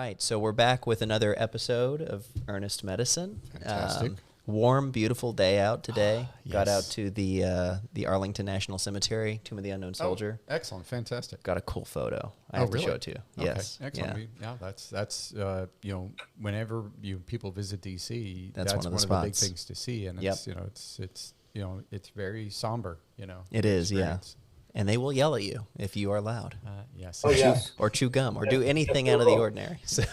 right, so we're back with another episode of Earnest Medicine. Fantastic. Warm, beautiful day out today. Got out Yes. to the Arlington National Cemetery, Tomb of the Unknown Soldier. Oh, excellent, fantastic. Got a cool photo. I have to show it to you. Yes. Okay, excellent. Yeah. That's whenever people visit DC, That's one of the big spots. things to see, and Yep. it's very somber. It is, yeah. experience. And they will yell at you if you are loud. Yes. Oh, yes. Or chew gum or do anything out of the ordinary. So.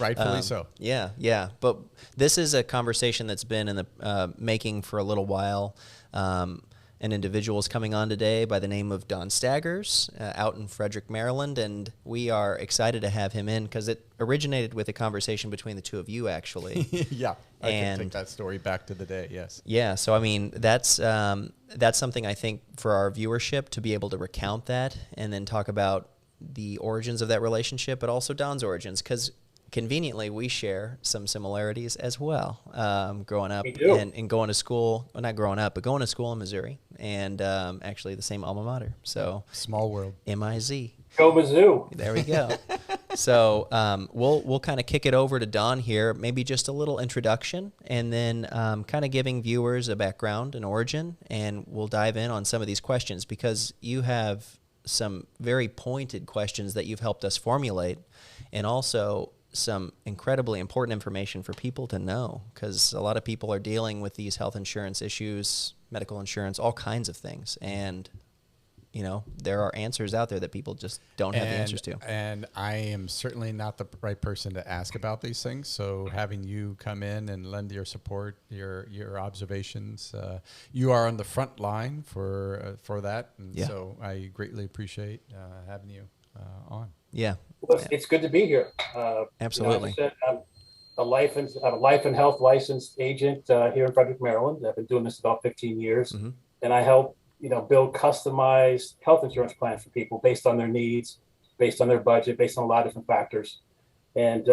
Rightfully so. Yeah. But this is a conversation that's been in the making for a little while. An individual is coming on today by the name of Don Staggers out in Frederick, Maryland, and we are excited to have him in because it originated with a conversation between the two of you, actually. Yeah, I And- can take that story back to the day. Yes. Yeah, so I mean that's something I think for our viewership to be able to recount that and then talk about the origins of that relationship, but also Don's origins, because conveniently we share some similarities as well. Growing up We do. and going to school, well, not growing up, but going to school in Missouri, and actually the same alma mater. So Small world. MIZ. Go Mizzou. There we go. So we'll kind of kick it over to Don here, maybe just a little introduction, and then kind of giving viewers a background and origin, and we'll dive in on some of these questions because you have some very pointed questions that you've helped us formulate, and also some incredibly important information for people to know, because a lot of people are dealing with these health insurance issues, medical insurance, all kinds of things, and there are answers out there that people just don't have the answers to. And I am certainly not the right person to ask about these things. So having you come in and lend your support, your observations, you are on the front line for that. And Yeah. so I greatly appreciate having you on. Yeah, Well, it's good to be here. Absolutely. As I said, I'm a life and health licensed agent here in Frederick, Maryland. I've been doing this about 15 years, Mhm. and I help build customized health insurance plans for people based on their needs, based on their budget, based on a lot of different factors. And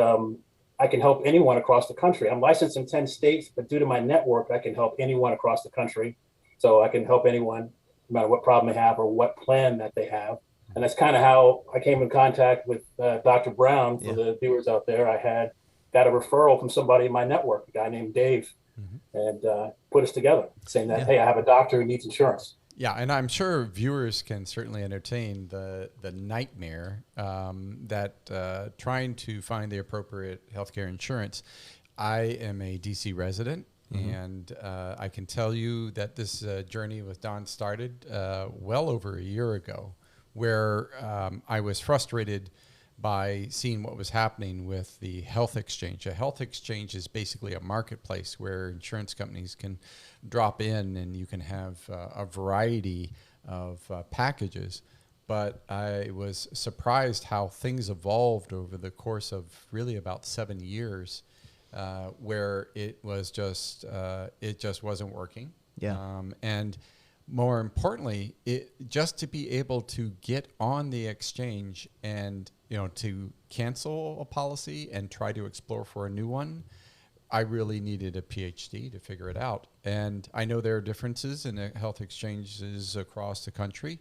I can help anyone across the country. I'm licensed in 10 states, but due to my network, I can help anyone across the country. So I can help anyone, no matter what problem they have or what plan that they have. And that's kind of how I came in contact with Dr. Brown. For the viewers out there, I got a referral from somebody in my network, a guy named Dave, and put us together saying that, hey, I have a doctor who needs insurance. Yeah, and I'm sure viewers can certainly entertain the nightmare that trying to find the appropriate healthcare insurance. I am a DC resident, and I can tell you that this journey with Don started well over a year ago, where I was frustrated by seeing what was happening with the health exchange. A health exchange is basically a marketplace where insurance companies can drop in and you can have a variety of packages. But I was surprised how things evolved over the course of really about 7 years, where it just wasn't working. Yeah. And more importantly, just to be able to get on the exchange and to cancel a policy and try to explore for a new one, I really needed a PhD to figure it out. And I know there are differences in the health exchanges across the country,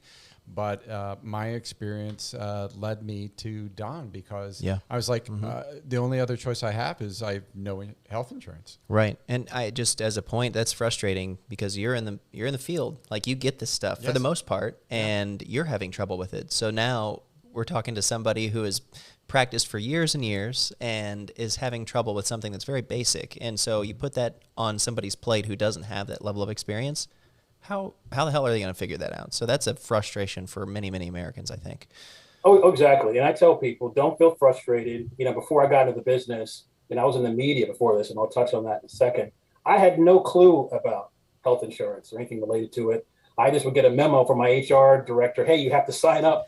but my experience led me to Don because I was like, the only other choice I have is I have no health insurance. Right. And I just, as a point, that's frustrating because you're in the field, like you get this stuff for the most part, and you're having trouble with it. So now we're talking to somebody who has practiced for years and years and is having trouble with something that's very basic. And so you put that on somebody's plate who doesn't have that level of experience. How the hell are they going to figure that out? So that's a frustration for many, many Americans, I think. Oh, exactly. And I tell people, don't feel frustrated. Before I got into the business, and I was in the media before this, and I'll touch on that in a second, I had no clue about health insurance or anything related to it. I just would get a memo from my HR director, hey, you have to sign up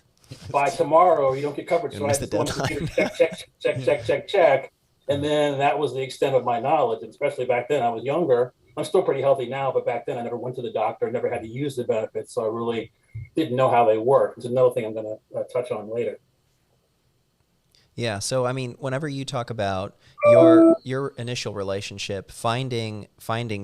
by tomorrow or you don't get coverage. So I just wanted to check. And then that was the extent of my knowledge. And especially back then, I was younger. I'm still pretty healthy now, but back then I never went to the doctor, never had to use the benefits. So I really didn't know how they work. It's another thing I'm going to touch on later. Yeah. So, I mean, whenever you talk about your initial relationship, finding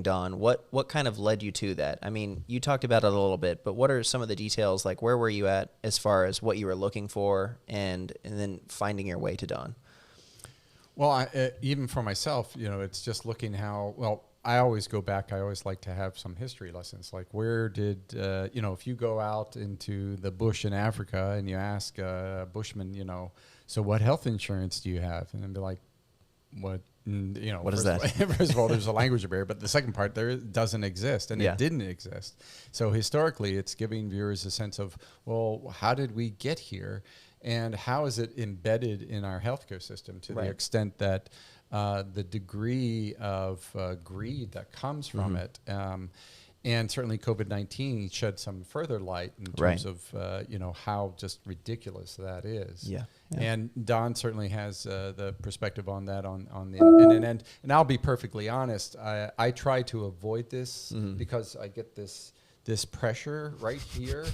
Don, what kind of led you to that? I mean, you talked about it a little bit, but what are some of the details? Like, where were you at as far as what you were looking for and then finding your way to Don? Well, even for myself, it's just looking how, well, I always go back. I always like to have some history lessons. Like where did, if you go out into the bush in Africa and you ask a bushman, so what health insurance do you have? And they'd be like, what, what is that? First of all, there's a language barrier, but the second part, there doesn't exist, and it didn't exist. So historically, it's giving viewers a sense of, well, how did we get here? And how is it embedded in our healthcare system to the extent that the degree of greed that comes from it, and certainly COVID-19 shed some further light in terms of how just ridiculous that is. Yeah. And Don certainly has the perspective on that on the end. And I'll be perfectly honest, I try to avoid this because I get this pressure right here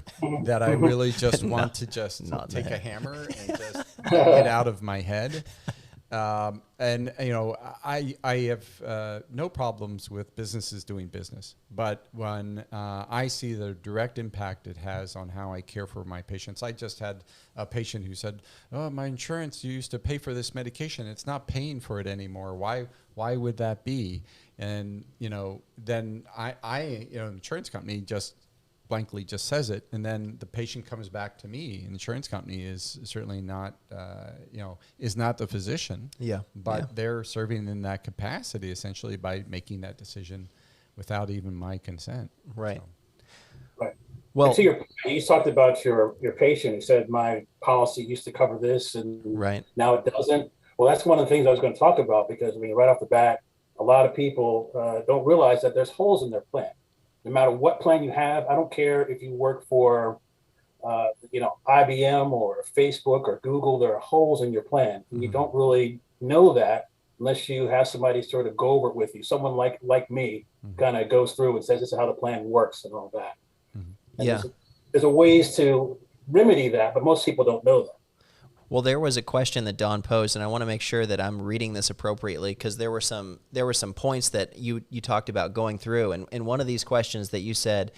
that I really just want to just take a hammer and just get it out of my head. And I have no problems with businesses doing business, but when I see the direct impact it has on how I care for my patients, I just had a patient who said, "Oh, my insurance used to pay for this medication; it's not paying for it anymore. Why would that be?" And then I insurance company just blankly just says it, and then the patient comes back to me. An insurance company is certainly not, is not the physician. But they're serving in that capacity essentially by making that decision without even my consent. Right. Well, and to your point, you talked about your patient who said my policy used to cover this and now it doesn't. Well, that's one of the things I was going to talk about, because right off the bat, a lot of people don't realize that there's holes in their plan. No matter what plan you have, I don't care if you work for, IBM or Facebook or Google, there are holes in your plan. And you don't really know that unless you have somebody sort of go over it with you. Someone like me kind of goes through and says, this is how the plan works and all that. And there's a ways to remedy that, but most people don't know that. Well, there was a question that Don posed, and I want to make sure that I'm reading this appropriately, because there were some points that you talked about going through, and one of these questions that you said,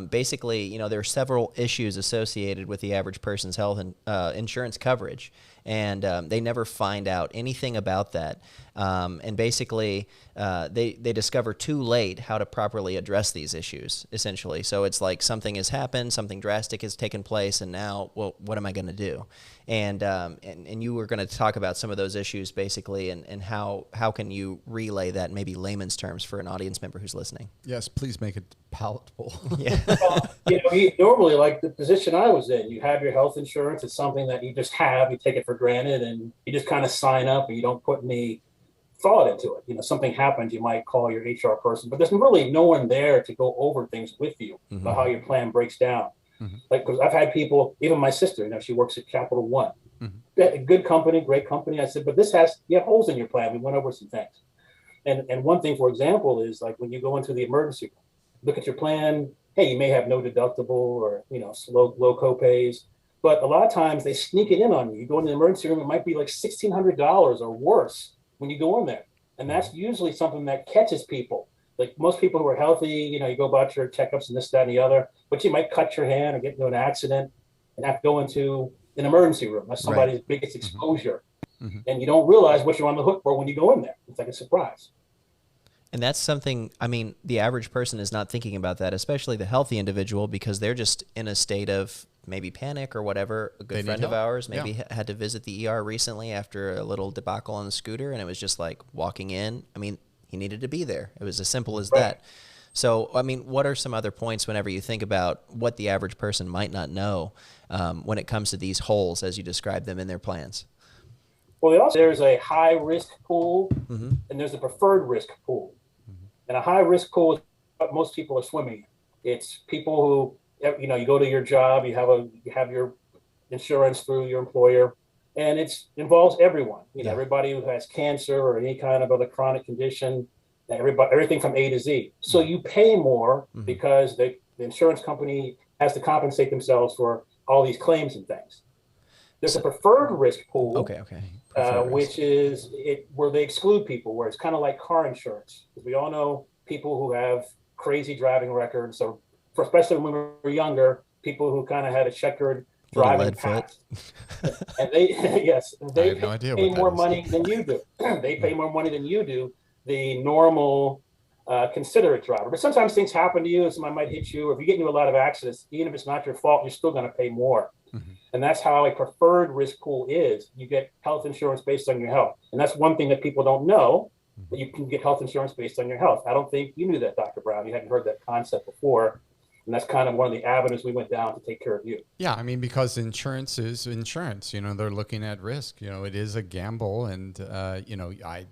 basically, there are several issues associated with the average person's health and insurance coverage, and they never find out anything about that, and basically they discover too late how to properly address these issues, essentially. So it's like something has happened, something drastic has taken place, and now, well, what am I going to do? And you were going to talk about some of those issues basically, and how can you relay that in maybe layman's terms for an audience member who's listening? Yes, please make it palatable. Well, normally, like the position I was in, you have your health insurance. It's something that you just have, you take it for granted, and you just kind of sign up and you don't put any thought into it. Something happens, you might call your HR person, but there's really no one there to go over things with you about how your plan breaks down. Like, because I've had people, even my sister, she works at Capital One, good company, great company. I said, but you have holes in your plan. We went over some things. And one thing, for example, is like when you go into the emergency room, look at your plan. Hey, you may have no deductible or, low co-pays, but a lot of times they sneak it in on you. You go in the emergency room, it might be like $1,600 or worse when you go in there. And that's usually something that catches people. Like most people who are healthy, you go about your checkups and this, that, and the other, but you might cut your hand or get into an accident and have to go into an emergency room. That's somebody's biggest exposure. And you don't realize what you're on the hook for when you go in there. It's like a surprise. And that's something, the average person is not thinking about that, especially the healthy individual, because they're just in a state of maybe panic or whatever. A good friend of ours maybe had to visit the ER recently after a little debacle on the scooter, and it was just like walking in. He needed to be there. It was as simple as that. So, what are some other points whenever you think about what the average person might not know when it comes to these holes, as you describe them in their plans? Well, there's a high risk pool and there's a preferred risk pool. And a high risk pool is what most people are swimming in. It's people who, you go to your job, you have your insurance through your employer, and it involves everyone. Everybody who has cancer or any kind of other chronic condition, everything from A to Z. So you pay more because the insurance company has to compensate themselves for all these claims and things. There's a preferred risk pool, which is where they exclude people, where it's kind of like car insurance. Because we all know people who have crazy driving records, or especially when we were younger, people who kind of had a checkered Little driving lead foot. past. And they, yes, I they have no idea pay what that more is. money than you do. They pay more money than you do, the normal, considerate driver. But sometimes things happen to you, and somebody might hit you, or if you get into a lot of accidents, even if it's not your fault, you're still going to pay more. Mm-hmm. And that's how a preferred risk pool is. You get health insurance based on your health. And that's one thing that people don't know, that you can get health insurance based on your health. I don't think you knew that, Dr. Brown. You hadn't heard that concept before. And that's kind of one of the avenues we went down to take care of you. Yeah, I mean, because insurance is insurance. They're looking at risk. It is a gamble, and I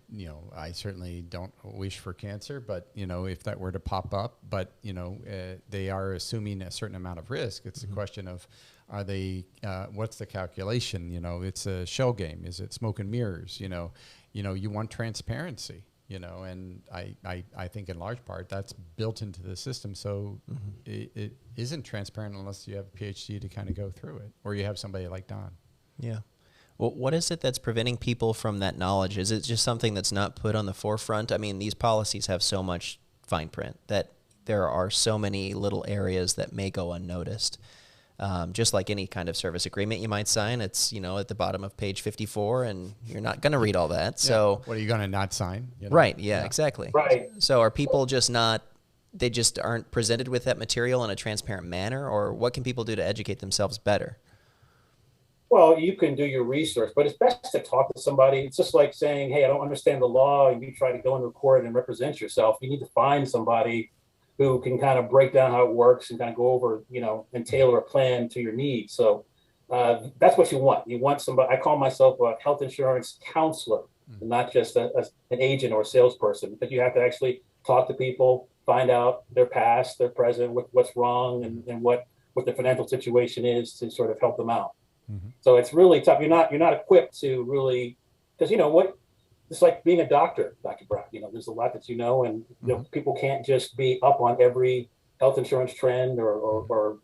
certainly don't wish for cancer, but if that were to pop up, but they are assuming a certain amount of risk. It's a question of, are they? What's the calculation? It's a shell game. Is it smoke and mirrors? You want transparency. And I think in large part that's built into the system. So it isn't transparent unless you have a PhD to kind of go through it, or you have somebody like Don. Yeah. Well, what is it that's preventing people from that knowledge? Is it just something that's not put on the forefront? I mean, these policies have so much fine print that there are so many little areas that may go unnoticed. Just like any kind of service agreement you might sign, it's, at the bottom of page 54, and you're not going to read all that. Yeah. So what are you going to not sign? Right. Yeah, exactly. Right. So are people just they just aren't presented with that material in a transparent manner, or what can people do to educate themselves better? Well, you can do your research, but it's best to talk to somebody. It's just like saying, hey, I don't understand the law, and you try to go into court and represent yourself. You need to find somebody who can kind of break down how it works and kind of go over, and tailor a plan to your needs. So that's what you want. You want somebody. I call myself a health insurance counselor, not just an agent or a salesperson, because you have to actually talk to people, find out their past, their present, what's wrong, and what the financial situation is to sort of help them out. Mm-hmm. So it's really tough. You're not equipped to really, because it's like being a doctor, Dr. Brown. There's a lot that and people can't just be up on every health insurance trend or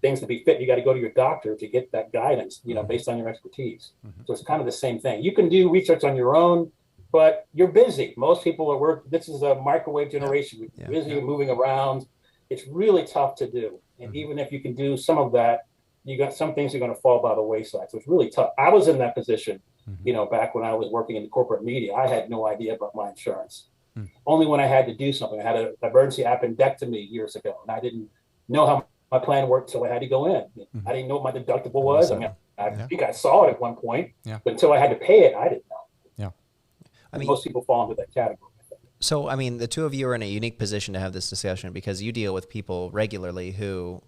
things to be fit. You got to go to your doctor to get that guidance, based on your expertise. Mm-hmm. So it's kind of the same thing. You can do research on your own, but you're busy. Most people are working. This is a microwave generation. We're busy, moving around. It's really tough to do. And even if you can do some of that, you got some things are going to fall by the wayside. So it's really tough. I was in that position, back when I was working in the corporate media. I had no idea about my insurance. Only when I had to do something. I had an emergency appendectomy years ago, and I didn't know how my plan worked, so I had to go in. I didn't know what my deductible was. I think I saw it at one point, but until I had to pay it, I didn't know. Yeah. I mean, most people fall into that category. So, I mean, the two of you are in a unique position to have this discussion because you deal with people regularly who,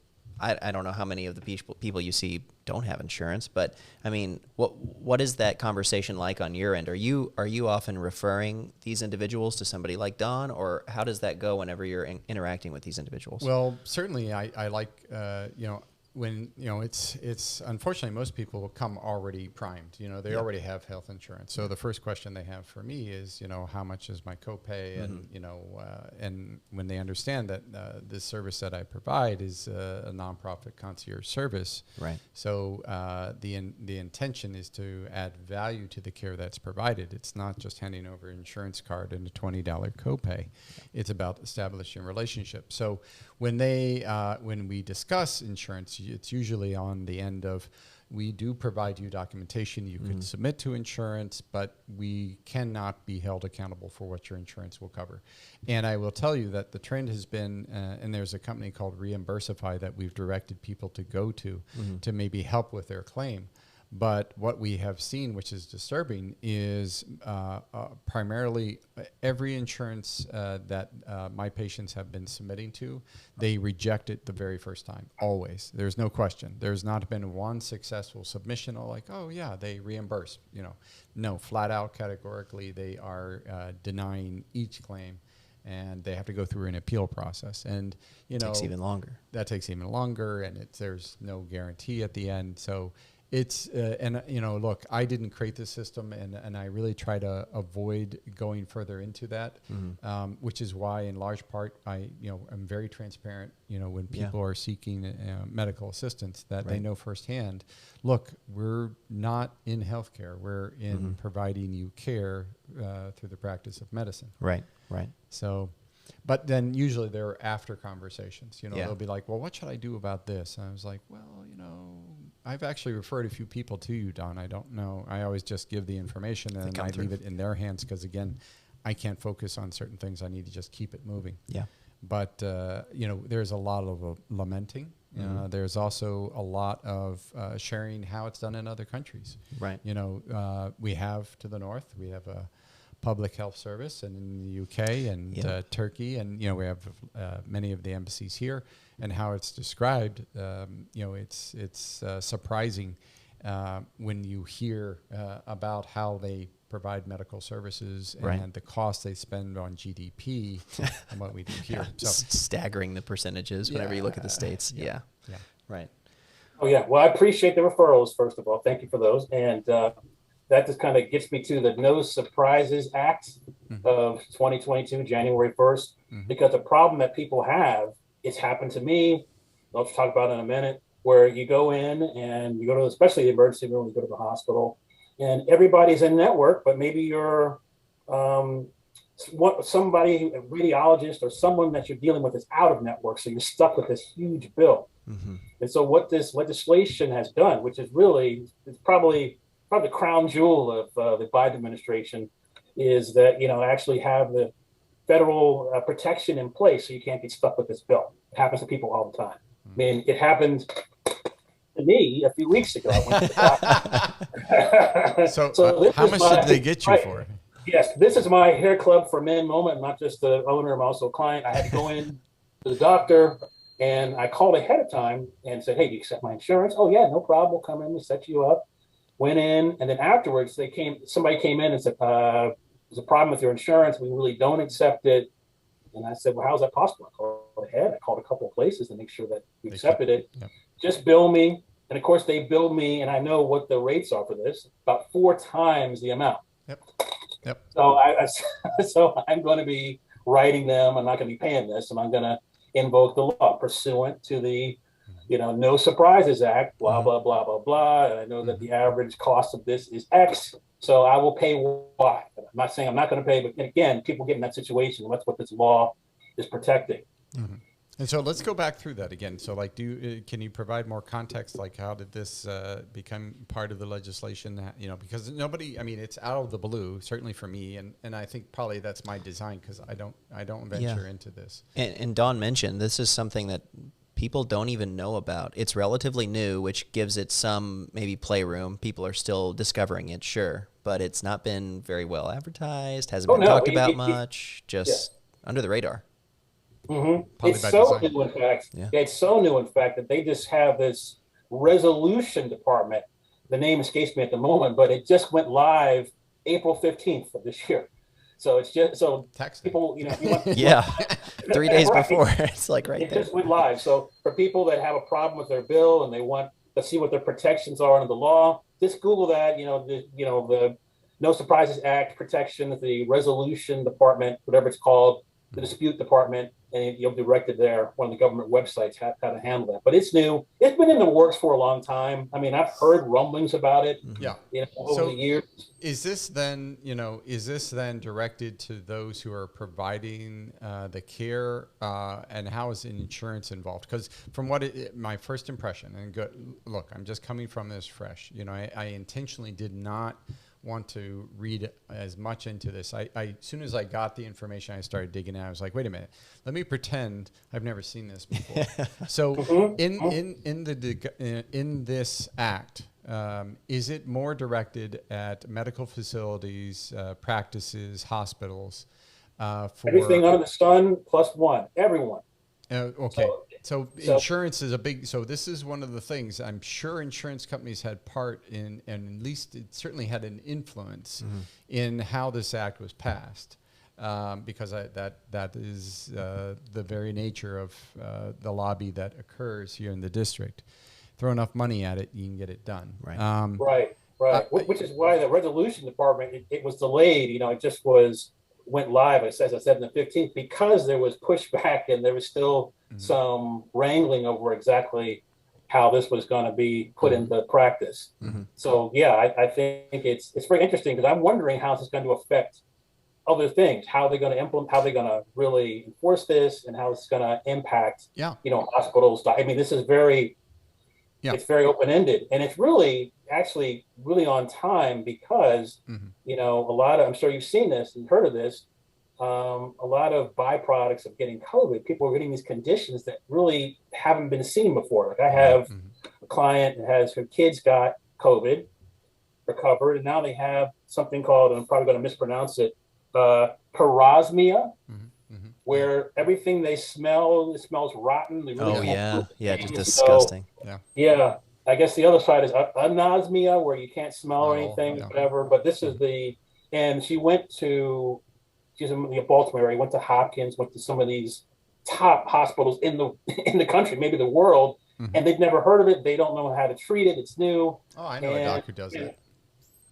I don't know how many of the people you see don't have insurance, but I mean, what is that conversation like on your end? Are you often referring these individuals to somebody like Don, or how does that go whenever you're interacting with these individuals? Well, certainly I like, when, it's unfortunately most people come already primed, they already have health insurance. So the first question they have for me is, how much is my copay? And, and when they understand that this service that I provide is a nonprofit concierge service. Right. So the intention is to add value to the care that's provided. It's not just handing over an insurance card and a $20 copay. It's about establishing a relationship. So when we discuss insurance, it's usually on the end of, we do provide you documentation you can submit to insurance, but we cannot be held accountable for what your insurance will cover. And I will tell you that the trend has been, and there's a company called Reimbursify that we've directed people to go to maybe help with their claim. But what we have seen, which is disturbing, is primarily every insurance that my patients have been submitting to, they reject it the very first time, always. There's no question. There's not been one successful submission or like, oh, yeah, they reimburse. No, flat out categorically, they are denying each claim. And they have to go through an appeal process. And, takes even longer. That takes even longer, and there's no guarantee at the end. So it's, look, I didn't create this system, and I really try to avoid going further into that, which is why, in large part, I'm very transparent, when people are seeking medical assistance, that they know firsthand, look, we're not in healthcare. We're in providing you care through the practice of medicine. Right. So, but then usually there are after conversations, they'll be like, well, what should I do about this? And I was like, well, I've actually referred a few people to you, Don. I don't know. I always just give the information and I leave it in their hands because, again, I can't focus on certain things. I need to just keep it moving. Yeah. But, there's a lot of lamenting. There's also a lot of sharing how it's done in other countries. Right. We have to the north, we have a public health service, and in the UK and Turkey, and we have many of the embassies here, and how it's described. It's surprising when you hear about how they provide medical services and the cost they spend on GDP and what we do here. So staggering the percentages whenever you look at the states. Yeah. Right. Oh yeah. Well, I appreciate the referrals, first of all. Thank you for those. And that just kind of gets me to the No Surprises Act of 2022, January 1st, because the problem that people have, it's happened to me. I'll talk about it in a minute, where you go in and you go to, especially the emergency room, you go to the hospital, and everybody's in network, but maybe you're somebody, a radiologist or someone that you're dealing with is out of network. So you're stuck with this huge bill. And so what this legislation has done, which is really, it's probably the crown jewel of the Biden administration, is that, actually have the federal protection in place so you can't get stuck with this bill. It happens to people all the time. I mean, it happened to me a few weeks ago. I went to the doctor. So how much did they get you for? Yes, this is my hair club for men moment. I'm not just the owner, I'm also a client. I had to go in to the doctor, and I called ahead of time and said, hey, do you accept my insurance? Oh, yeah, no problem. We'll come in, we'll set you up. Went in, and then afterwards, somebody came in and said, there's a problem with your insurance. We really don't accept it. And I said, well, how's that possible? I called ahead. I called a couple of places to make sure that we accepted it. Yep. Just bill me. And of course, they bill me, and I know what the rates are for this, about 4 times the amount. Yep. So so I'm going to be writing them. I'm not going to be paying this, and I'm going to invoke the law pursuant to the, No Surprises Act, blah, blah, blah, blah, blah. And I know that the average cost of this is X. So I will pay Y. I'm not saying I'm not going to pay, but again, people get in that situation. That's what this law is protecting. And so let's go back through that again. So can you provide more context? Like, how did this become part of the legislation? Because it's out of the blue, certainly for me. And I think probably that's my design, because I don't venture into this. And Don mentioned, this is something that people don't even know about. It's relatively new, which gives it some maybe playroom. People are still discovering it, sure, but it's not been very well advertised, hasn't been talked about much, just under the radar. It's so new, in fact. It's so new, in fact, that they just have this resolution department. The name escapes me at the moment, but it just went live April 15th of this year. So it's just people, if you want, 3 days before, it's like there. It just went live. So for people that have a problem with their bill and they want to see what their protections are under the law, just Google that. The No Surprises Act protection, the resolution department, whatever it's called, the dispute department, and you'll be directed there. One of the government websites how to handle that. But it's new. It's been in the works for a long time. I mean, I've heard rumblings about it. Over the years. Is this then directed to those who are providing the care, and how is insurance involved? Because from my first impression, and look, I'm just coming from this fresh. I intentionally did not want to read as much into this. I as soon as I got the information, I started digging in. I was like, wait a minute, let me pretend I've never seen this before. So in this act, is it more directed at medical facilities, practices, hospitals? For everything under the sun plus one, everyone. Okay. So insurance is a big, so this is one of the things I'm sure insurance companies had part in, and at least it certainly had an influence in how this act was passed, because that is the very nature of the lobby that occurs here in the district. Throw enough money at it, you can get it done. Right. Which is why the resolution department, it was delayed. It just went live, as I said, in the 15th, because there was pushback and there was still some wrangling over exactly how this was going to be put into practice. So I think it's very interesting, because I'm wondering how this is going to affect other things, how they're going to implement, how they're going to really enforce this, and how it's going to impact hospitals. I mean, this is very Yeah. It's very open-ended, and it's really actually really on time because, you know, a lot of, I'm sure you've seen this and heard of this, a lot of byproducts of getting COVID, people are getting these conditions that really haven't been seen before. Like I have a client that has her kids got COVID, recovered, and now they have something called, I'm probably going to mispronounce it, parosmia, where everything they smell, it smells rotten. They really Oh yeah, yeah, just so, disgusting. Yeah. yeah, I guess the other side is anosmia, where you can't smell or Oh, anything, yeah. whatever. But this is the, and she's in the Baltimore area, went to Hopkins, went to some of these top hospitals in the in the country, maybe the world, and they've never heard of it. They don't know how to treat it. It's new. Oh, I know a doc who does that.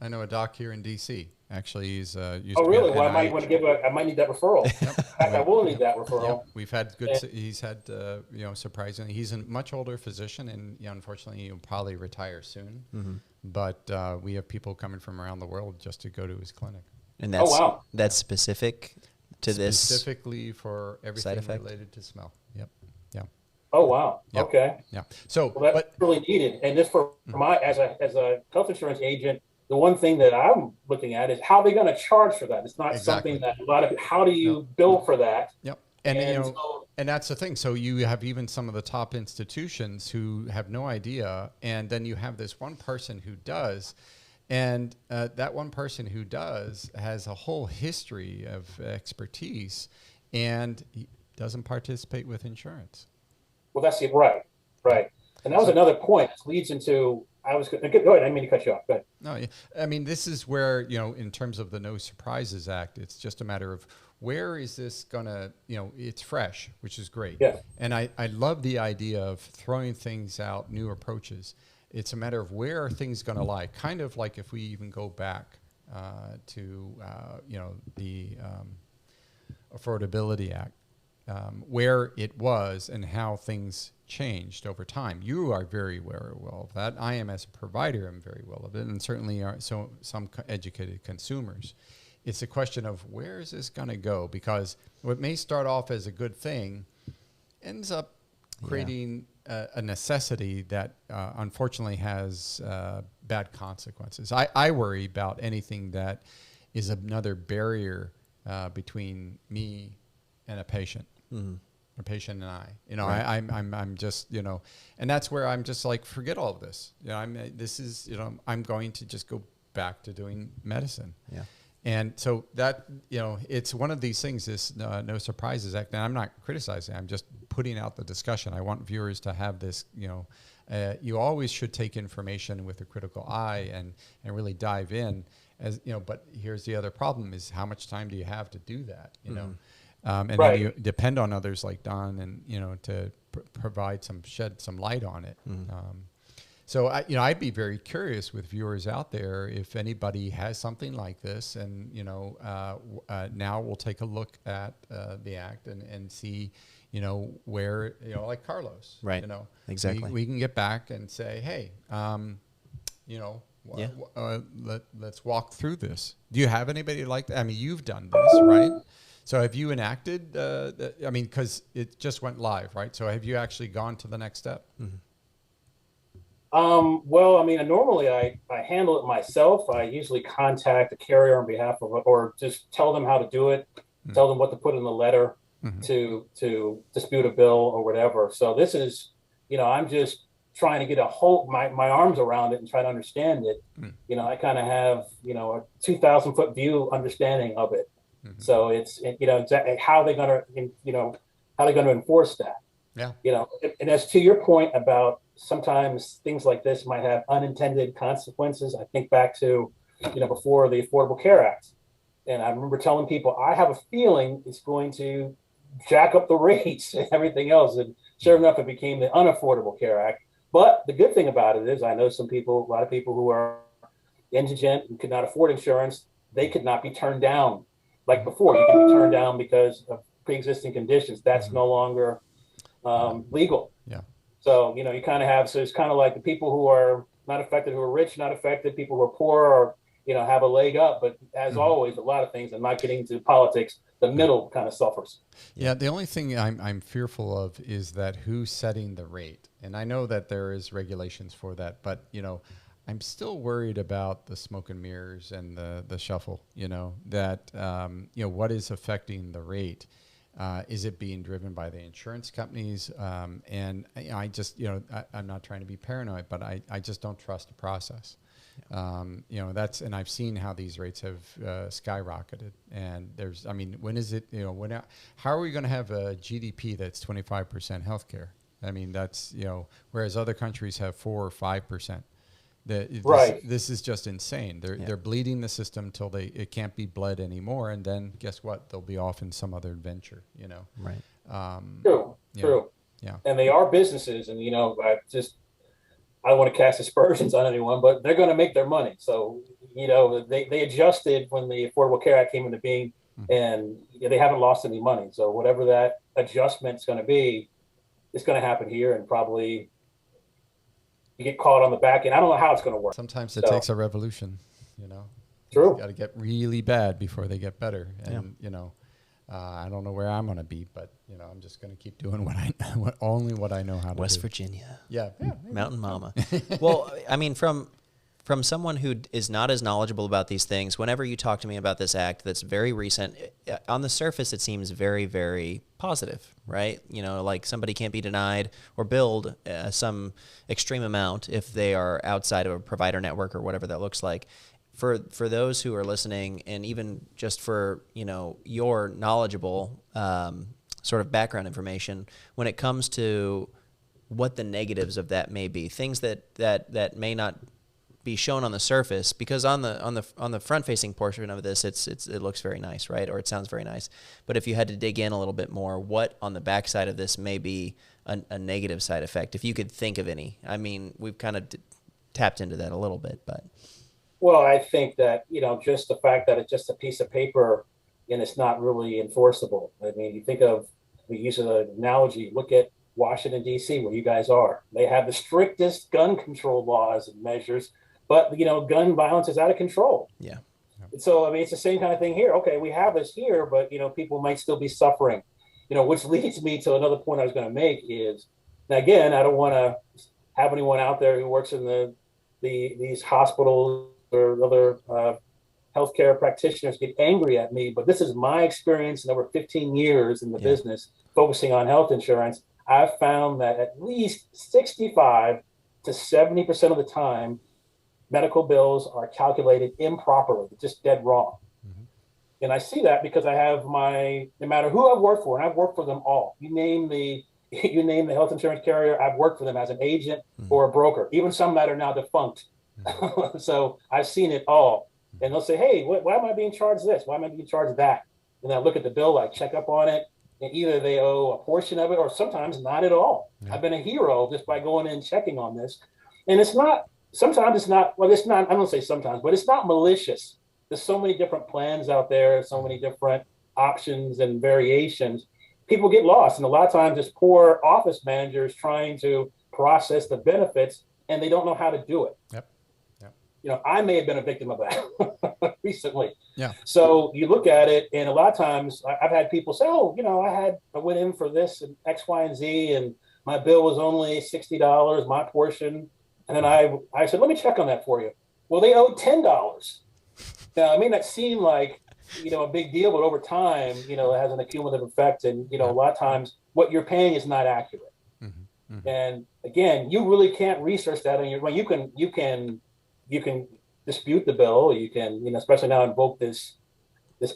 I know a doc here in D.C. Actually, he's used Oh, to be at really? Well, I might NIH. want to give I might need that referral. Yep. In fact, I will need that Yep. referral. We've had he's had, you know, surprisingly, he's a much older physician, and you know, unfortunately, he'll probably retire soon. But we have people coming from around the world just to go to his clinic. And Oh, wow. that's specific to this. Specifically for everything effect? related to smell. Yep. Yeah. Oh, wow. Yep. Okay. Yeah. So, Well, that's really needed. And just for my, as a health insurance agent, the one thing that I'm looking at is how they're going to charge for that. It's not Exactly. something that a lot of, how do you bill for that? Yep. And you know, so, and that's the thing. So you have even some of the top institutions who have no idea, and then you have this one person who does, and that one person who does has a whole history of expertise, and he doesn't participate with insurance. well, that's it. Right. Right. And that was another point. It leads into, I was going to go ahead. I didn't mean to cut you off. Go ahead. No, yeah. I mean, this is where, you know, in terms of the No Surprises Act, it's just a matter of where is this going to, you know, it's fresh, which is great. Yeah. And I love the idea of throwing things out, new approaches. It's a matter of where are things going to lie, kind of like if we even go back to, you know, the Affordability Act, where it was and how things changed over time. You are very well of that. I am, as a provider, am very well of it, and certainly are some educated consumers. It's a question of where is this going to go? Because what may start off as a good thing ends up creating a necessity that unfortunately has bad consequences. I worry about anything that is another barrier between me and a patient. A patient and I, you know, right. I'm just, you know, and that's where I'm just like, forget all of this. You know, I'm going to just go back to doing medicine. Yeah. And so that, you know, it's one of these things, this No Surprises Act, and I'm not criticizing, I'm just putting out the discussion. I want viewers to have this, you know, you always should take information with a critical eye and really dive in, as you know, but here's the other problem is how much time do you have to do that, you know? And then you depend on others like Don and, you know, to provide shed some light on it. So, you know, I'd be very curious with viewers out there if anybody has something like this, and, you know, now we'll take a look at the act and see, you know, where, you know, like Carlos, right? You know, exactly. We can get back and say, hey, you know, let's walk through this. Do you have anybody like that? I mean, you've done this, right? So have you enacted, I mean, because it just went live, right? So have you actually gone to the next step? Well, I mean, normally I handle it myself. I usually contact the carrier on behalf of it, or just tell them how to do it, tell them what to put in the letter to dispute a bill or whatever. So this is, you know, I'm just trying to get my arms around it and try to understand it. You know, I kind of have, you know, a 2,000-foot view understanding of it. So it's, you know, exactly how they're going to, you know, how they're going to enforce that. Yeah. You know, and as to your point about sometimes things like this might have unintended consequences. I think back to, you know, before the Affordable Care Act. And I remember telling people, I have a feeling it's going to jack up the rates and everything else. And sure enough, it became the Unaffordable Care Act. But the good thing about it is I know a lot of people who are indigent and could not afford insurance, they could not be turned down. Like before, you can be turned down because of pre-existing conditions. That's no longer legal. Yeah. So, you know, you kind of have, so it's kind of like the people who are not affected, who are rich, not affected, people who are poor, or, you know, have a leg up. But as always, a lot of things, I'm not getting into politics, the middle kind of suffers. Yeah. The only thing I'm fearful of is that who's setting the rate. And I know that there is regulations for that, but I'm still worried about the smoke and mirrors and the shuffle. That what is affecting the rate. Is it being driven by the insurance companies? And I just, I'm not trying to be paranoid, but I just don't trust the process. And I've seen how these rates have skyrocketed. And when is it, how are we going to have a GDP that's 25% healthcare? I mean, that's, whereas other countries have 4 or 5%. This is just insane. They're bleeding the system till it can't be bled anymore, and then guess what? They'll be off in some other adventure. Right. True. Yeah. And they are businesses, and I don't want to cast aspersions on anyone, but they're going to make their money. So they adjusted when the Affordable Care Act came into being, and they haven't lost any money. So whatever that adjustment's going to be, it's going to happen here, and probably you get caught on the back end. I don't know how it's going to work. Sometimes it takes a revolution, True. It's got to get really bad before they get better. And, I don't know where I'm going to be, but, I'm just going to keep doing only what I know how to do. West Virginia. Yeah. Mountain Mama. Well, I mean, from someone who is not as knowledgeable about these things, whenever you talk to me about this act that's very recent, on the surface it seems very, very positive, right? Like somebody can't be denied or billed some extreme amount if they are outside of a provider network or whatever that looks like. For those who are listening, and even just for your knowledgeable sort of background information, when it comes to what the negatives of that may be, things that may not be shown on the surface, because on the front facing portion of this, it looks very nice, right? Or it sounds very nice. But if you had to dig in a little bit more, what on the backside of this may be a negative side effect, if you could think of any? I mean, we've kind of tapped into that a little bit, but. Well, I think that, just the fact that it's just a piece of paper and it's not really enforceable. I mean, you think of the use of the analogy, look at Washington, D.C., where you guys are. They have the strictest gun control laws and measures, but, gun violence is out of control. Yeah. So, I mean, it's the same kind of thing here. Okay, we have this here, but, people might still be suffering, which leads me to another point I was going to make is, now, again, I don't want to have anyone out there who works in these hospitals or other healthcare practitioners get angry at me, but this is my experience in over 15 years in the business focusing on health insurance. I've found that at least 65 to 70% of the time, medical bills are calculated improperly, just dead wrong. Mm-hmm. And I see that because I have no matter who I've worked for, and I've worked for them all. You name the health insurance carrier, I've worked for them as an agent or a broker, even some that are now defunct. So I've seen it all. And they'll say, hey, why am I being charged this? Why am I being charged that? And I look at the bill, I check up on it, and either they owe a portion of it or sometimes not at all. Yeah. I've been a hero just by going in and checking on this. And sometimes it's not, I don't say sometimes, but it's not malicious. There's so many different plans out there, so many different options and variations. People get lost. And a lot of times it's poor office managers trying to process the benefits, and they don't know how to do it. Yep. I may have been a victim of that recently. Yeah. So you look at it, and a lot of times I've had people say, "Oh, I went in for this and X, Y, and Z, and my bill was only $60, my portion." And then I said, "Let me check on that for you." Well, they owed $10. Now, I mean, that seemed like a big deal, but over time, it has an accumulative effect, and a lot of times what you're paying is not accurate. Mm-hmm. Mm-hmm. And again, you really can't research that on your. Well, you can dispute the bill. You can, especially now invoke this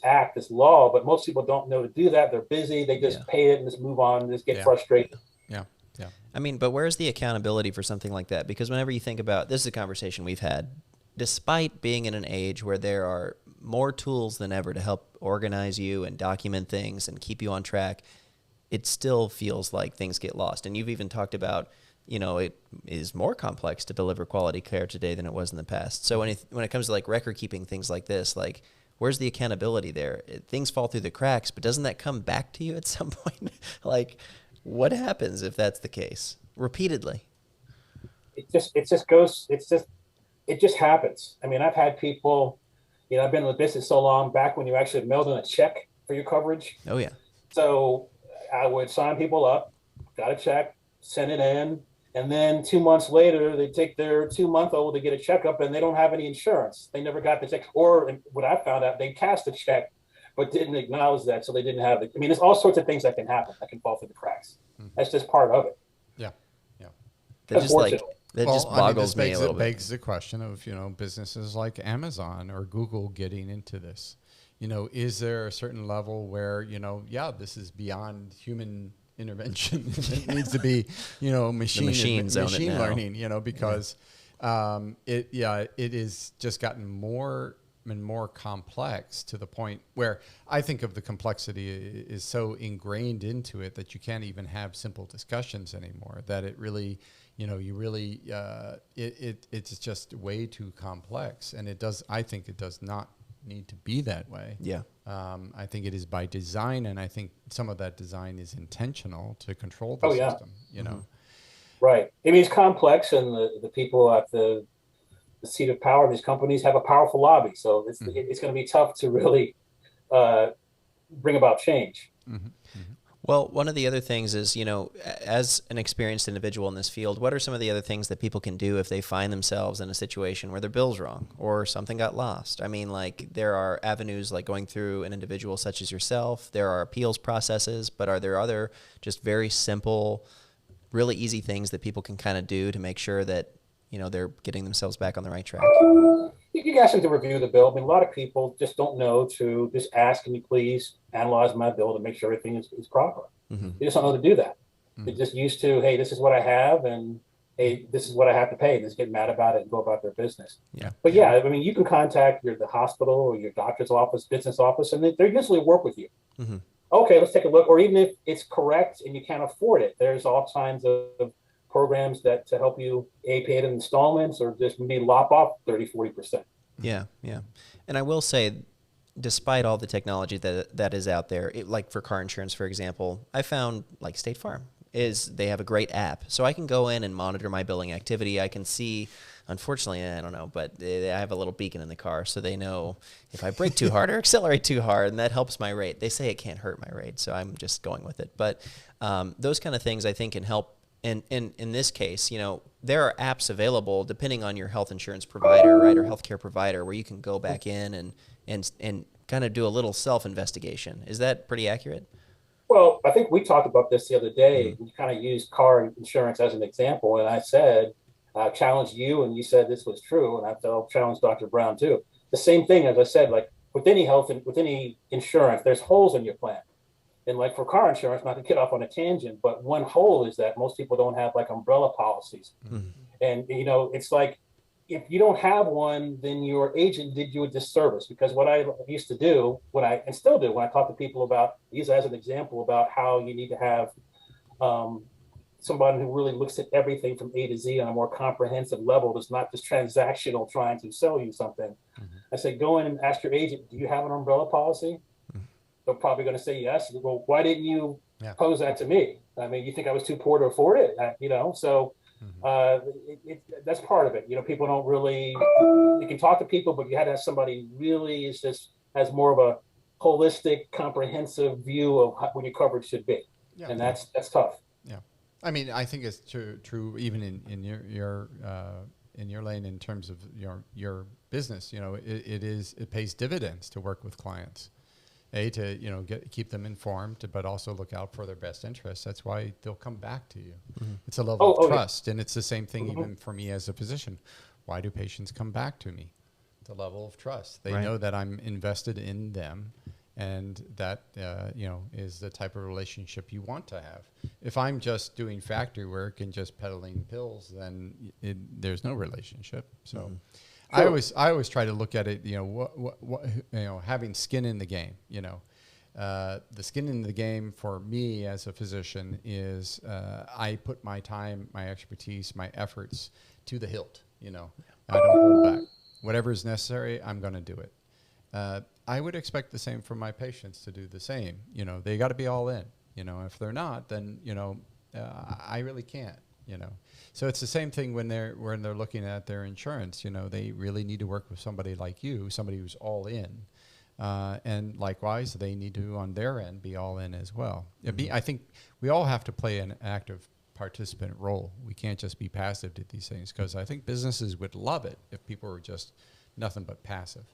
act, this law, but most people don't know to do that. They're busy. They just pay it and just move on, and just get frustrated. Yeah. Yeah. I mean, but where's the accountability for something like that? Because whenever you think about, this is a conversation we've had, despite being in an age where there are more tools than ever to help organize you and document things and keep you on track, it still feels like things get lost. And you've even talked about, it is more complex to deliver quality care today than it was in the past. So when it comes to like record keeping, things like this, like where's the accountability there? Things fall through the cracks, but doesn't that come back to you at some point? Like what happens if that's the case repeatedly? It just happens. I mean, I've had people, I've been in the business so long, back when you actually mailed in a check for your coverage. Oh yeah. So I would sign people up, got a check, send it in. And then 2 months later, they take their 2-month-old to get a checkup and they don't have any insurance. They never got the check. Or what I found out, they cashed the check, but didn't acknowledge that. So they didn't have it. I mean, there's all sorts of things that can happen that can fall through the cracks. That's just part of it. Yeah. Yeah. That just like Unfortunately. that just boggles me a little bit. Begs the question of, businesses like Amazon or Google getting into this. Is there a certain level where, this is beyond human intervention? It needs to be, machine learning, because it is just gotten more and more complex to the point where I think of the complexity is so ingrained into it that you can't even have simple discussions anymore, that it really, it's just way too complex. And I think it does not need to be that way. Yeah. I think it is by design, and I think some of that design is intentional to control the system, Right. I mean, it's complex, and the people at the seat of power of these companies have a powerful lobby. So it's going to be tough to really bring about change. Well, one of the other things is, as an experienced individual in this field, what are some of the other things that people can do if they find themselves in a situation where their bill's wrong or something got lost? I mean, like, there are avenues like going through an individual such as yourself. There are appeals processes, but are there other just very simple, really easy things that people can kind of do to make sure that, they're getting themselves back on the right track? You ask them to review the bill. I mean, a lot of people just don't know to just ask, can you please analyze my bill to make sure everything is proper? They just don't know to do that. They're just used to, hey, this is what I have, and hey, this is what I have to pay, and just get mad about it and go about their business. Yeah. But yeah, I mean, you can contact the hospital or your doctor's office, business office, and they usually work with you. Okay, let's take a look. Or even if it's correct and you can't afford it, there's all kinds of programs that to help you pay it in installments or just maybe lop off 30-40%. Yeah. And I will say, despite all the technology that is out there, like for car insurance, for example, I found like State Farm they have a great app. So I can go in and monitor my billing activity. I can see, unfortunately, I don't know, but I have a little beacon in the car, so they know if I brake too hard or accelerate too hard, and that helps my rate. They say it can't hurt my rate, so I'm just going with it. But those kind of things I think can help. And in this case, there are apps available depending on your health insurance provider, right, or healthcare provider, where you can go back in and kind of do a little self-investigation. Is that pretty accurate? Well, I think we talked about this the other day. We kind of used car insurance as an example, and I said, I challenged you, and you said this was true, and I'll challenge Dr. Brown too. The same thing, as I said, like with any health and with any insurance, there's holes in your plan. And like for car insurance, not to get off on a tangent, but one hole is that most people don't have like umbrella policies. And, it's like, if you don't have one, then your agent did you a disservice, because what I used to do, and still do when I talk to people about, use as an example about how you need to have somebody who really looks at everything from A to Z on a more comprehensive level. That's not just transactional trying to sell you something. I say, go in and ask your agent, do you have an umbrella policy? They're probably going to say yes. Well, why didn't you pose that to me? I mean, you think I was too poor to afford it? So that's part of it. People don't really, you can talk to people, but you had to have somebody really has more of a holistic, comprehensive view of what your coverage should be. Yeah. And that's tough. Yeah. I mean, I think it's true even in your lane in terms of your business. It pays dividends to work with clients. To keep them informed, but also look out for their best interests. That's why they'll come back to you. It's a level of trust, and it's the same thing even for me as a physician. Why do patients come back to me? The level of trust. They know that I'm invested in them, and that is the type of relationship you want to have. If I'm just doing factory work and just peddling pills, then there's no relationship. So. Sure. I always try to look at it, having skin in the game. The skin in the game for me as a physician is I put my time, my expertise, my efforts to the hilt. I don't hold back. Whatever is necessary, I'm going to do it. I would expect the same from my patients to do the same. They got to be all in. If they're not, then I really can't. So it's the same thing when they're looking at their insurance. They really need to work with somebody like you, somebody who's all in, and likewise they need to on their end be all in as well. I think we all have to play an active participant role. We can't just be passive to these things, because I think businesses would love it if people were just nothing but passive.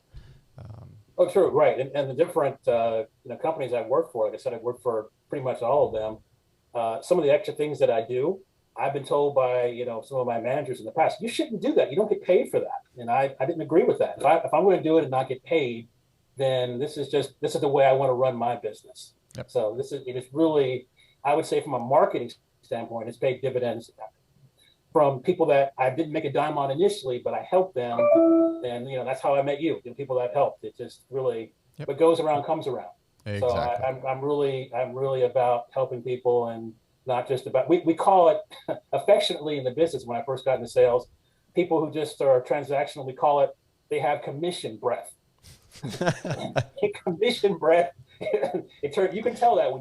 Oh, true, right. And the different companies I've worked for, like I said, I've worked for pretty much all of them. Some of the extra things that I do, I've been told by some of my managers in the past, you shouldn't do that. You don't get paid for that, and I didn't agree with that. If I'm going to do it and not get paid, then this is the way I want to run my business. Yep. So it is really, I would say, from a marketing standpoint, it's paid dividends from people that I didn't make a dime on initially, but I helped them, and that's how I met you. The people that helped. It just really, Yep. What goes around comes around. Exactly. So I'm really about helping people, and not just about, we call it affectionately in the business, when I first got into sales, people who just are transactional, we call it, they have commission breath. Commission breath. You can tell that when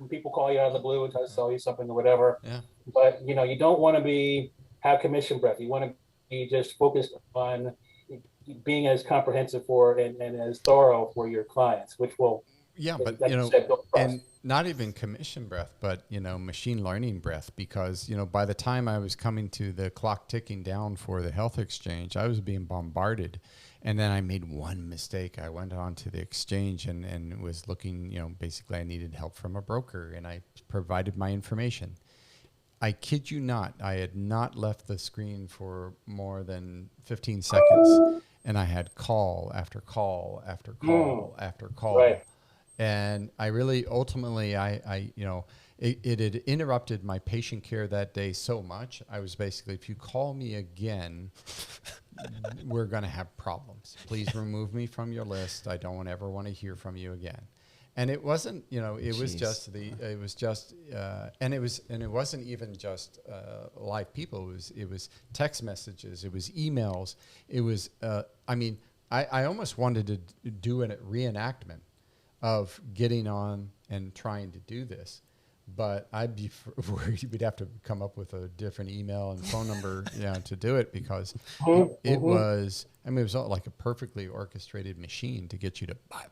people call you out of the blue and try to sell you something or whatever. Yeah. But you don't want to have commission breath. You want to be just focused on being as comprehensive and as thorough for your clients, which will, yeah, but and not even commission breath, but machine learning breath, because by the time I was coming to the clock ticking down for the health exchange, I was being bombarded. And then I made one mistake. I went on to the exchange and was looking, basically I needed help from a broker, and I provided my information. I kid you not, I had not left the screen for more than 15 seconds, and I had call after call after call after call. Right. And I really, ultimately, it had interrupted my patient care that day so much. I was basically, if you call me again, we're going to have problems. Please remove me from your list. I don't ever want to hear from you again. And it wasn't, it was just and it wasn't even just live people. It was text messages. It was emails. It was, I almost wanted to do a reenactment of getting on and trying to do this, but I'd be worried we'd have to come up with a different email and phone number, to do it, because it was, it was like a perfectly orchestrated machine to get you to buy.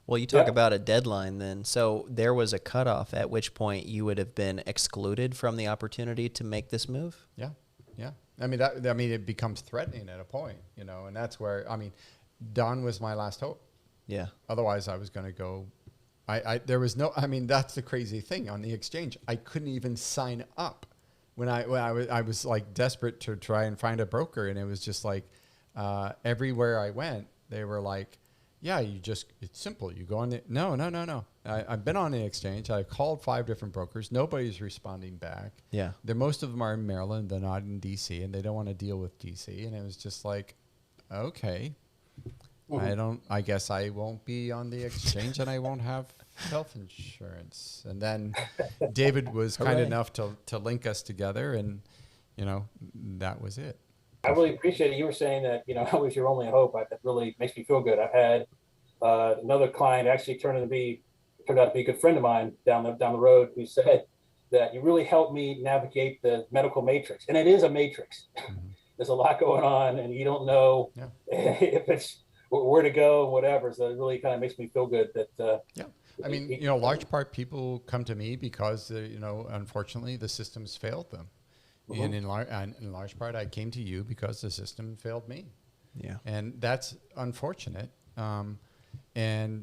Well, you talk about a deadline then. So there was a cutoff at which point you would have been excluded from the opportunity to make this move? Yeah. It becomes threatening at a point, and that's where, Don was my last hope. Yeah. Otherwise I was going to go, there was no, that's the crazy thing on the exchange. I couldn't even sign up when I was like desperate to try and find a broker. And it was just like, everywhere I went, they were like, yeah, it's simple. You go on the, no. I've been on the exchange. I called 5 different brokers. Nobody's responding back. Yeah. Most of them are in Maryland. They're not in DC, and they don't want to deal with DC. And it was just like, okay, I guess I won't be on the exchange, and I won't have health insurance. And then David was kind enough to link us together, and, that was it. I really appreciate it. You were saying that, I was your only hope. That really makes me feel good. I've had another client actually turned out to be a good friend of mine down the road, who said that you really helped me navigate the medical matrix. And it is a matrix. There's a lot going on, and you don't know if it's where to go and whatever. So it really kind of makes me feel good that. Large part people come to me because, unfortunately the system's failed them. And in large part, I came to you because the system failed me. Yeah. And that's unfortunate. Here's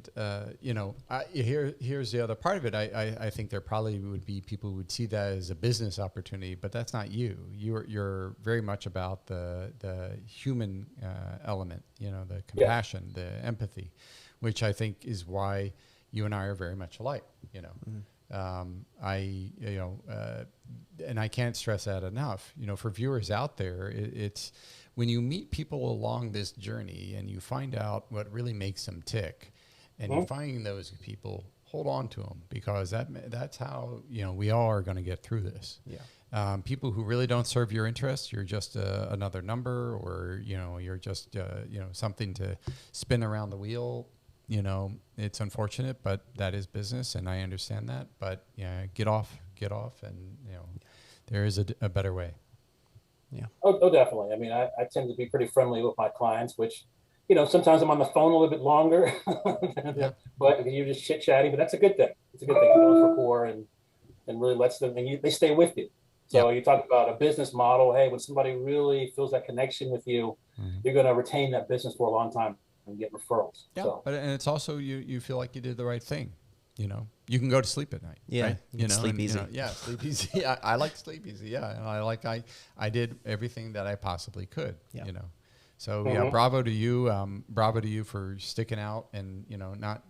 the other part of it. I think there probably would be people who would see that as a business opportunity, but that's not you. You're very much about the human element, the compassion, the empathy, which I think is why you and I are very much alike, and I can't stress that enough. For viewers out there, it's when you meet people along this journey and you find out what really makes them tick, and you find those people, hold on to them, because that's how we all are going to get through this. Yeah. People who really don't serve your interests, you're just another number, or you're just something to spin around the wheel. It's unfortunate, but that is business, and I understand that. But get off, and there is a better way. Yeah. Oh, definitely. I tend to be pretty friendly with my clients, which, sometimes I'm on the phone a little bit longer, but you're just chit chatting. But that's a good thing. It's a good thing. It builds rapport and really lets them, and they stay with you. So you talk about a business model. Hey, when somebody really feels that connection with you, you're going to retain that business for a long time and get referrals. Yeah, So. but and it's also you feel like you did the right thing. You know, you can go to sleep at night. Yeah, right? you know, sleep easy. Yeah, sleep easy. I like to sleep easy. Yeah, and I did everything that I possibly could. Yeah. You know, so yeah, bravo to you. Bravo to you for sticking out and not.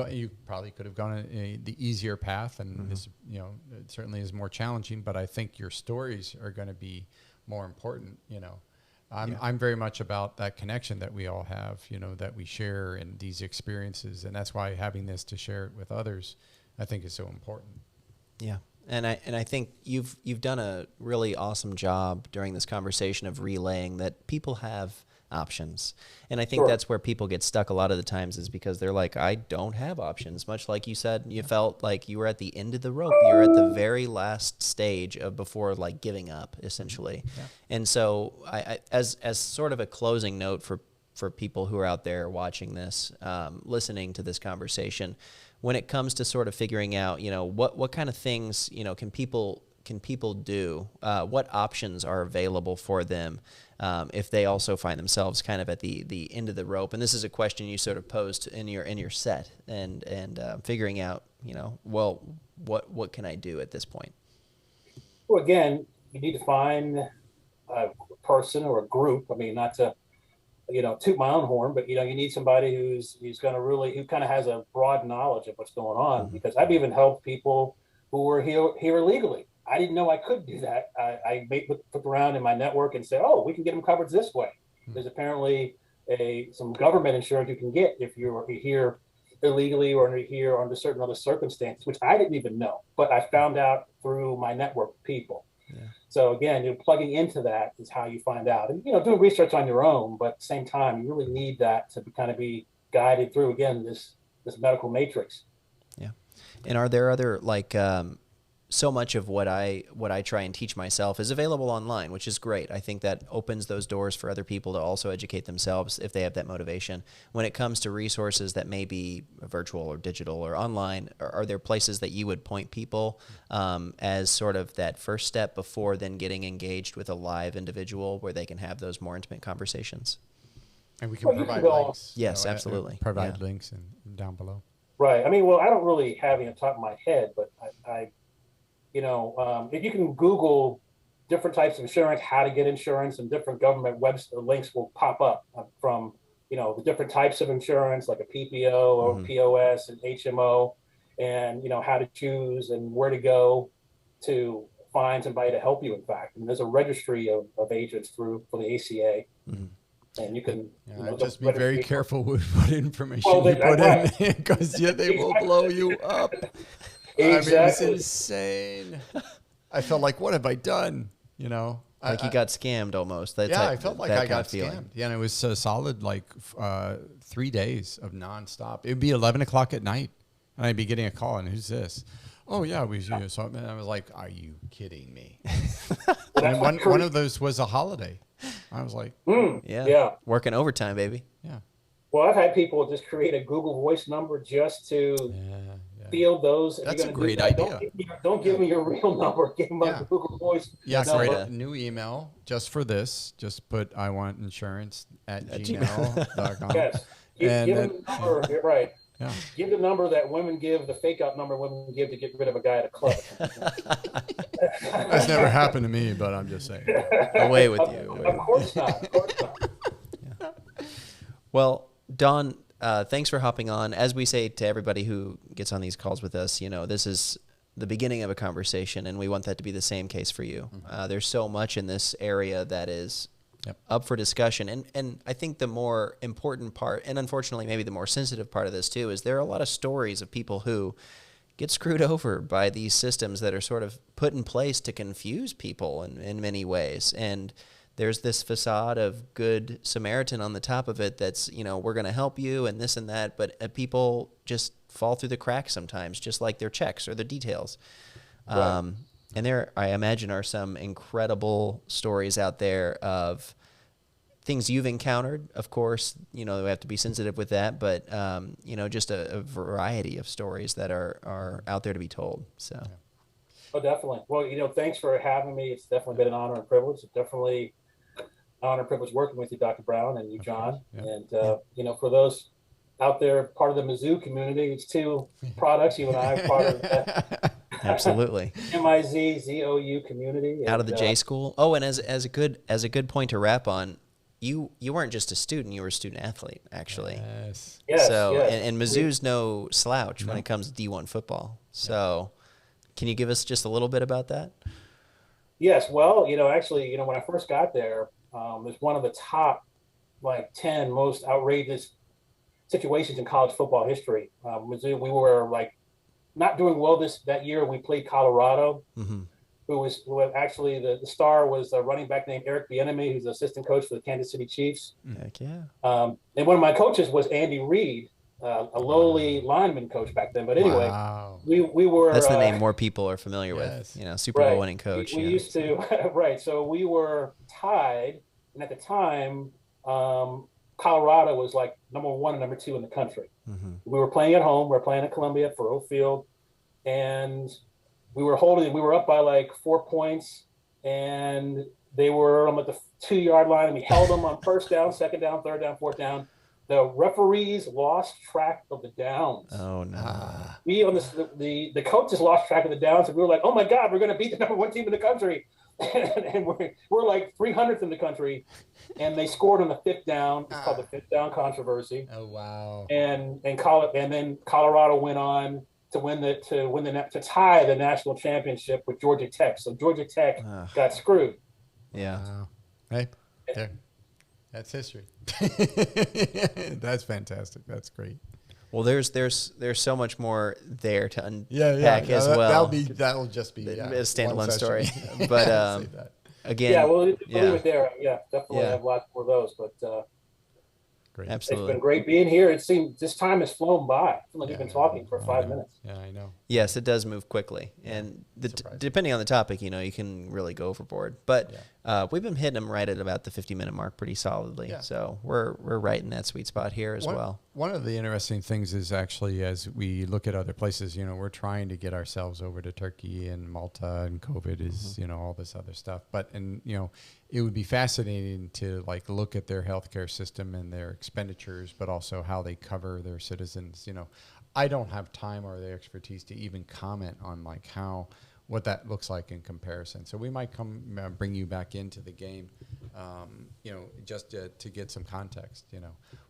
You probably could have gone the easier path, and this it certainly is more challenging. But I think your stories are going to be more important. I'm very much about that connection that we all have, that we share in these experiences. And that's why having this to share it with others, I think is so important. Yeah. And I think you've done a really awesome job during this conversation of relaying that people have options. And I think that's where people get stuck a lot of the times, is because they're like, I don't have options. Much like you said, you felt like you were at the end of the rope. You're at the very last stage of before like giving up, essentially. Yeah. And so I as sort of a closing note for people who are out there watching this, listening to this conversation, when it comes to sort of figuring out, what kind of things, can people do? What options are available for them if they also find themselves kind of at the end of the rope? And this is a question you sort of posed in your set, and figuring out, well, what can I do at this point? Well, again, you need to find a person or a group. I mean, not to toot my own horn, but you need somebody who's going to who kind of has a broad knowledge of what's going on. Because I've even helped people who were here illegally. I didn't know I could do that. I look around in my network and say, oh, we can get them covered this way. There's apparently some government insurance you can get if you're here illegally or here under certain other circumstances, which I didn't even know, but I found out through my network of people. Yeah. So again, plugging into that is how you find out, and doing research on your own. But at the same time, you really need that to kind of be guided through again this medical matrix. Yeah, and are there other so much of what I try and teach myself is available online, which is great. I think that opens those doors for other people to also educate themselves if they have that motivation. When it comes to resources that may be virtual or digital or online, are there places that you would point people as sort of that first step before then getting engaged with a live individual where they can have those more intimate conversations? And we can provide links. Yes, absolutely. Provide links and down below. Right. I mean, well, I don't really have it on top of my head, but I if you can Google different types of insurance, how to get insurance, and different government website links will pop up from, the different types of insurance, like a PPO or POS and HMO, and, how to choose and where to go to find somebody to help you, in fact. And there's a registry of agents for the ACA. And you can just be very careful with what information you put in, because they will blow you up. Exactly. I mean, it's insane. I felt like, what have I done? Like you got scammed almost. I felt like I got scammed. Yeah, and it was a solid 3 days of nonstop. It would be 11 o'clock at night, and I'd be getting a call, and who's this? Oh, yeah, we saw it. And I was like, are you kidding me? And one of those was a holiday. I was like, yeah. Working overtime, baby. Yeah. Well, I've had people just create a Google Voice number just to field those. That's a great idea. Don't give me your real number. Give them a Google Voice. Yeah, create a new email just for this. Just put I want insurance at gmail.com. Yes. Give them the number. Right. Yeah. Give the number that women give, the fake out number women give to get rid of a guy at a club. That's never happened to me, but I'm just saying. Away with you. Of course not. Yeah. Well, Don, thanks for hopping on. As we say to everybody who gets on these calls with us, this is the beginning of a conversation, and we want that to be the same case for you. There's so much in this area that is up for discussion. And I think the more important part, and unfortunately maybe the more sensitive part of this too, is there are a lot of stories of people who get screwed over by these systems that are sort of put in place to confuse people in many ways. And there's this facade of good Samaritan on the top of it that's, we're going to help you and this and that, but people just fall through the cracks sometimes, just like their checks or their details. Right. And there, I imagine, are some incredible stories out there of things you've encountered. Of course, we have to be sensitive with that, but, just a variety of stories that are out there to be told. So. Oh, definitely. Well, thanks for having me. It's definitely been an honor and privilege. It's definitely an honor and privilege working with you, Dr. Brown, and you, Of course. John. Yeah. And, for those out there, part of the Mizzou community, it's two products. You and I are part of the Absolutely. MIZZOU community. Out And of the J school. Oh, and as a good point to wrap on, you weren't just a student, you were a student athlete, actually. Yes. yes, So yes. and Mizzou's no slouch when it comes to D1 football. So can you give us just a little bit about that? Yes. Well, actually, when I first got there, it's one of the top, like, 10 most outrageous situations in college football history. Mizzou, we were like not doing well that year. We played Colorado, who actually the star was a running back named Eric Bieniemy, who's the assistant coach for the Kansas City Chiefs. Heck yeah. And one of my coaches was Andy Reid, a lowly lineman coach back then. But anyway, Wow. we were. That's the name more people are familiar Yes. with. Super Bowl winning coach. We used to right. So we were tied, and at the time, Colorado was like number 1 and number 2 in the country. We were playing at home. We were playing at Columbia at Faurot Field, and we were up by like 4 points, and they were at the 2-yard line, and we held them on first down, second down, third down, fourth down. The referees lost track of the downs. Oh no! We on the coaches lost track of the downs, and we were like, "Oh my God, we're going to beat the number 1 team in the country!" and we're like 300th in the country, and they scored on the 5th down. It's called the 5th down controversy. Oh wow! And then Colorado went on to tie the national championship with Georgia Tech. So Georgia Tech got screwed. Yeah. Wow. Hey, there. That's history. That's fantastic. That's great. Well, there's so much more there to unpack as well. That'll just be a standalone story. But again, we'll leave it there. Yeah, definitely have lots more of those. But great. Absolutely. It's been great being here. It seems this time has flown by. I feel like we've been talking for 5 minutes. Yeah, I know. Yes, it does move quickly, and depending on the topic, you can really go overboard. But we've been hitting them right at about the 50-minute mark pretty solidly. Yeah. So we're right in that sweet spot here as well. One of the interesting things is actually, as we look at other places, we're trying to get ourselves over to Turkey and Malta, and COVID is all this other stuff. But it would be fascinating to look at their healthcare system and their expenditures, but also how they cover their citizens. I don't have time or the expertise to even comment on what that looks like in comparison. So we might bring you back into the game, just to get some context.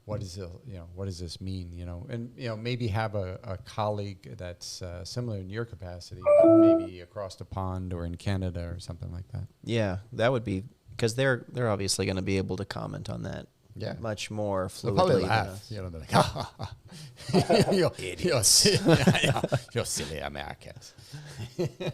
What does this mean? And maybe have a colleague that's similar in your capacity, but maybe across the pond or in Canada or something like that. Yeah, that would be, because they're obviously going to be able to comment on that. Yeah, much more fluidly. They'll probably laugh. They're like, you're silly Americans.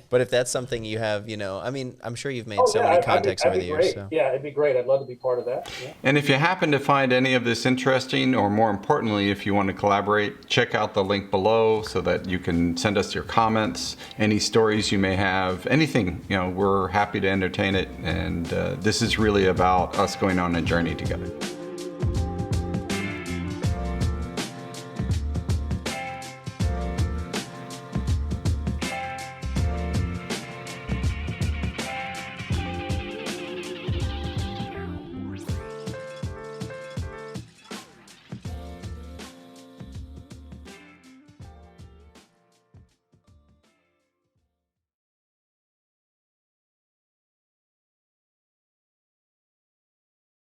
But if that's something you have, I'm sure you've made so many contacts over the years. So. Yeah, it'd be great. I'd love to be part of that. Yeah. And if you happen to find any of this interesting, or more importantly, if you want to collaborate, check out the link below so that you can send us your comments, any stories you may have, anything. We're happy to entertain it. And this is really about us going on a journey together.